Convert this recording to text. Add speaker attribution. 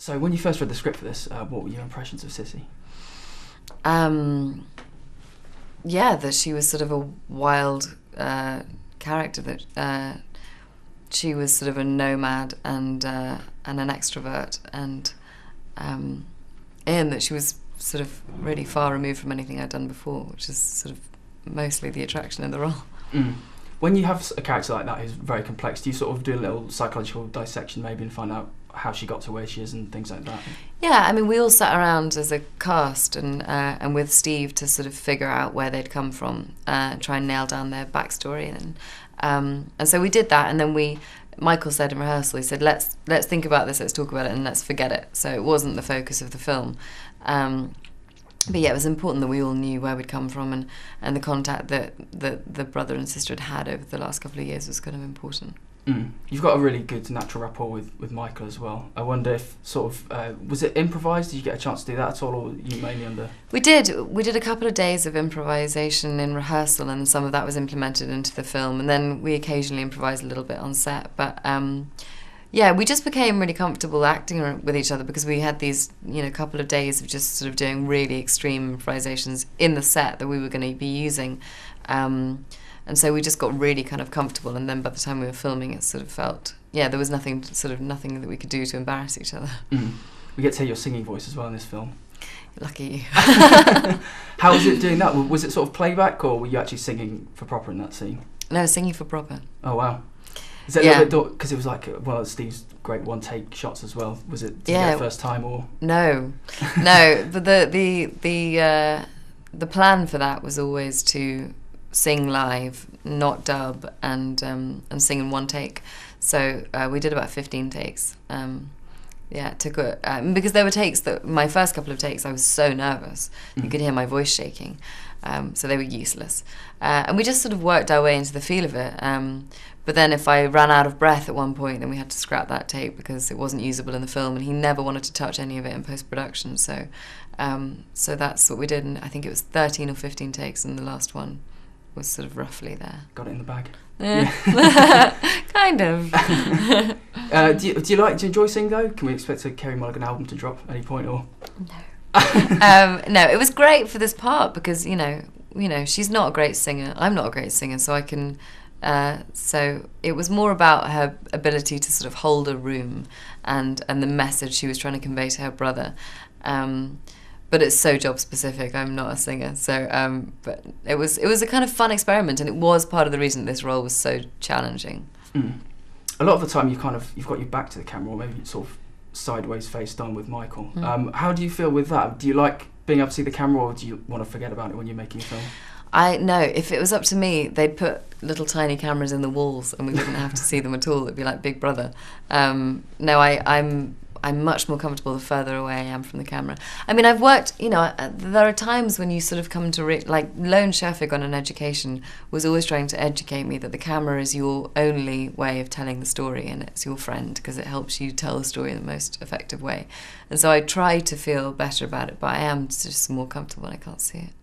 Speaker 1: So when you first read the script for this, what were your impressions of Sissy?
Speaker 2: Yeah, that she was sort of a wild character, that she was sort of a nomad and an extrovert, and that she was sort of really far removed from anything I'd done before, which is sort of mostly the attraction in the role.
Speaker 1: Mm. When you have a character like that who's very complex, do you sort of do a little psychological dissection maybe and find out how she got to where she is and things like that?
Speaker 2: Yeah, I mean, we all sat around as a cast and with Steve to sort of figure out where they'd come from, try and nail down their backstory, and so we did that. And then Michael said in rehearsal, he said, let's think about this, let's talk about it, and let's forget it. So it wasn't the focus of the film. But yeah, it was important that we all knew where we'd come from, and the contact that the brother and sister had over the last couple of years was kind of important.
Speaker 1: Mm. You've got a really good natural rapport with Michael as well. I wonder if sort of was it improvised? Did you get a chance to do that at all, or were you mainly under? We did
Speaker 2: a couple of days of improvisation in rehearsal, and some of that was implemented into the film, and then we occasionally improvised a little bit on set. But yeah, we just became really comfortable acting with each other because we had these, couple of days of just sort of doing really extreme improvisations in the set that we were going to be using. And so we just got really kind of comfortable, and then by the time we were filming, it sort of felt, there was nothing that we could do to embarrass each other.
Speaker 1: Mm. We get to hear your singing voice as well in this film.
Speaker 2: Lucky you.
Speaker 1: How was it doing that? Was it sort of playback, or were you actually singing for proper in that scene?
Speaker 2: No, singing for proper.
Speaker 1: Oh, wow. Is that a little bit, because it was like, Steve's great one-take shots as well. Was it the first time, or?
Speaker 2: No, but the plan for that was always to sing live, not dub, and sing in one take. So we did about 15 takes. It took because there were takes that my first couple of takes I was so nervous, you could hear my voice shaking, so they were useless. And we just sort of worked our way into the feel of it. But then if I ran out of breath at one point, then we had to scrap that tape because it wasn't usable in the film, and he never wanted to touch any of it in post-production. So that's what we did, and I think it was 13 or 15 takes, and the last one was sort of roughly there.
Speaker 1: Got it in the bag.
Speaker 2: Yeah. Kind of.
Speaker 1: Do you enjoy singing though? Can we expect a Carey Mulligan album to drop at any point, or?
Speaker 2: No. No, it was great for this part because she's not a great singer. I'm not a great singer, so I can. So it was more about her ability to sort of hold a room and the message she was trying to convey to her brother. But it's so job specific. I'm not a singer, so but it was a kind of fun experiment, and it was part of the reason this role was so challenging.
Speaker 1: Mm. A lot of the time, you've got your back to the camera, or maybe sort of sideways faced on with Michael. How do you feel with that? Do you like being able to see the camera, or do you want to forget about it when you're making a film?
Speaker 2: No, if it was up to me, they'd put little tiny cameras in the walls and we wouldn't have to see them at all. It'd be like Big Brother. No, I'm much more comfortable the further away I am from the camera. I mean, I've worked, there are times when you sort of come to, like Lone Sheffic on An Education was always trying to educate me that the camera is your only way of telling the story, and it's your friend because it helps you tell the story in the most effective way. And so I try to feel better about it, but I am just more comfortable when I can't see it.